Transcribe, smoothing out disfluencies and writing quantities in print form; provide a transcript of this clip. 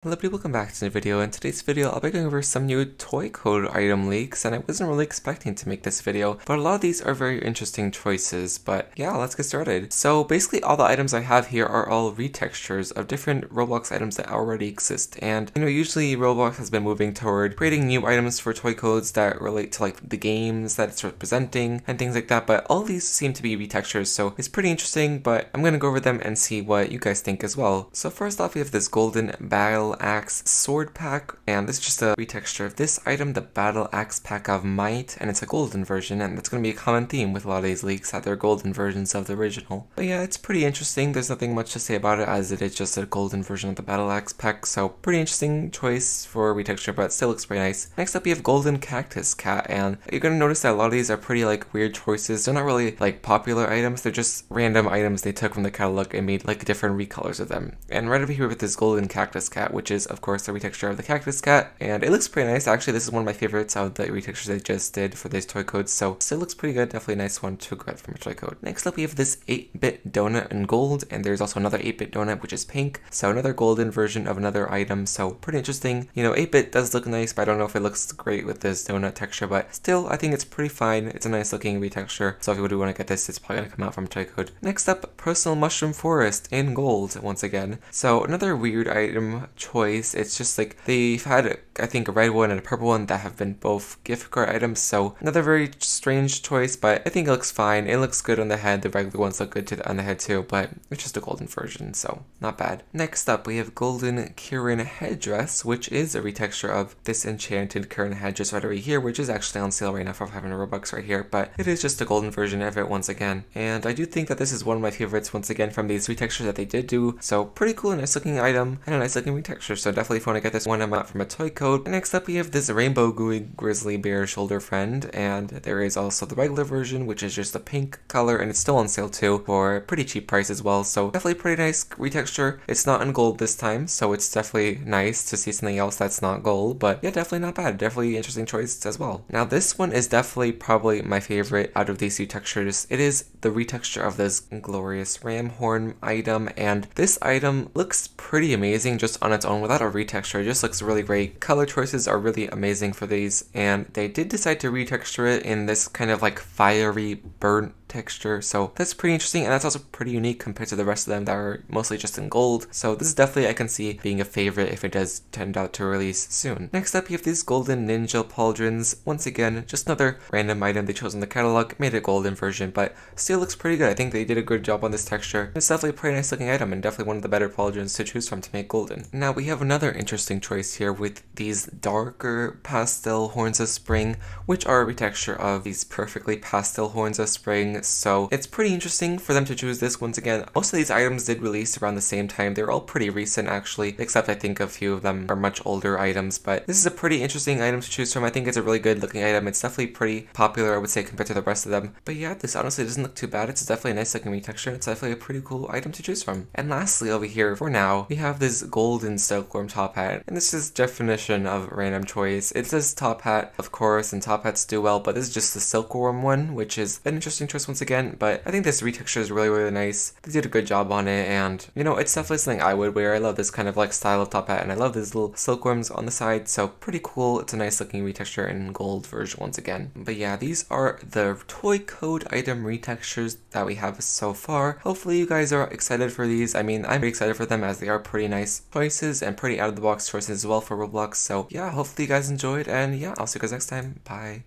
Hello people, welcome back to the video. In today's video, I'll be going over some new toy code item leaks, and I wasn't really expecting to make this video, but a lot of these are very interesting choices. But yeah, let's get started. So basically all the items I have here are all retextures of different Roblox items that already exist. And usually Roblox has been moving toward creating new items for toy codes that relate to like the games that it's representing and things like that, but all these seem to be retextures, so it's pretty interesting, but I'm gonna go over them and see what you guys think as well. So first off, we have this golden battle axe sword pack, and this is just a retexture of this item, the battle axe pack of might, and it's a golden version, and that's going to be a common theme with a lot of these leaks, that they're golden versions of the original. But yeah, it's pretty interesting. There's nothing much to say about it, as it is just a golden version of the battle axe pack, so pretty interesting choice for retexture, but still looks pretty nice. Next up, we have golden cactus cat, and you're going to notice that a lot of these are pretty like weird choices. They're not really like popular items, they're just random items they took from the catalog and made like different recolors of them. And right over here with this golden cactus cat, which is of course the retexture of the Cactus Cat, and it looks pretty nice. Actually, this is one of my favorites of the retextures they just did for these toy codes, so still looks pretty good. Definitely a nice one to get from a toy code. Next up, we have this 8-bit donut in gold, and there's also another 8-bit donut which is pink, so another golden version of another item, so pretty interesting. 8-bit does look nice, but I don't know if it looks great with this donut texture, but still I think it's pretty fine. It's a nice looking retexture, so if you do want to get this, it's probably going to come out from toy code. Next up, personal mushroom forest in gold once again, so another weird item choice. It's just like they've had, I think, a red one and a purple one that have been both gift card items, so another very strange choice, but I think it looks fine. It looks good on the head. The regular ones look good on the head too, but it's just a golden version, so not bad. Next up, we have golden Kirin headdress, which is a retexture of this enchanted Kirin headdress right over here, which is actually on sale right now for 500 Robux right here, but it is just a golden version of it once again. And I do think that this is one of my favorites once again from these retextures that they did do, so pretty cool, nice looking item and a nice looking retexture, so definitely if you want to get this one amount from a toy code. And next up, we have this rainbow Gooey Grizzly bear shoulder friend, and there is also the regular version, which is just a pink color, and it's still on sale too for a pretty cheap price as well, so definitely pretty nice retexture. It's not in gold this time, so it's definitely nice to see something else that's not gold, but yeah, definitely not bad. Definitely interesting choice as well. Now this one is definitely probably my favorite out of these retextures. It is the retexture of this glorious Ramhorn item, and this item looks pretty amazing just on its own without a retexture. It just looks really great. Color choices are really amazing for these, and they did decide to retexture it in this kind of like fiery burnt texture, so that's pretty interesting, and that's also pretty unique compared to the rest of them that are mostly just in gold, so this is definitely, I can see, being a favorite if it does turn out to release soon. Next up, you have these golden ninja pauldrons. Once again, just another random item they chose in the catalog, made a golden version, but still looks pretty good. I think they did a good job on this texture. It's definitely a pretty nice looking item, and definitely one of the better pauldrons to choose from to make golden. Now we have another interesting choice here with these darker pastel horns of spring, which are a retexture of these perfectly pastel horns of spring, so it's pretty interesting for them to choose this once again. Most of these items did release around the same time. They're all pretty recent actually, except I think a few of them are much older items, but this is a pretty interesting item to choose from. I think it's a really good looking item. It's definitely pretty popular, I would say, compared to the rest of them. But yeah, this honestly doesn't look too bad. It's definitely a nice looking retexture. It's definitely a pretty cool item to choose from. And lastly, over here for now, we have this golden Silkworm Top Hat, and this is definition of random choice. It says top hat, of course, and top hats do well, but this is just the Silkworm one, which is an interesting choice once again, but I think this retexture is really nice. They did a good job on it, and it's definitely something I would wear. I love this kind of like style of top hat, and I love these little silkworms on the side, so pretty cool. It's a nice looking retexture in gold version once again. But yeah, these are the toy code item retextures that we have so far. Hopefully you guys are excited for these. I mean, I'm pretty excited for them as they are pretty nice choices and pretty out of the box choices as well for Roblox, so yeah, hopefully you guys enjoyed, and yeah, I'll see you guys next time. Bye.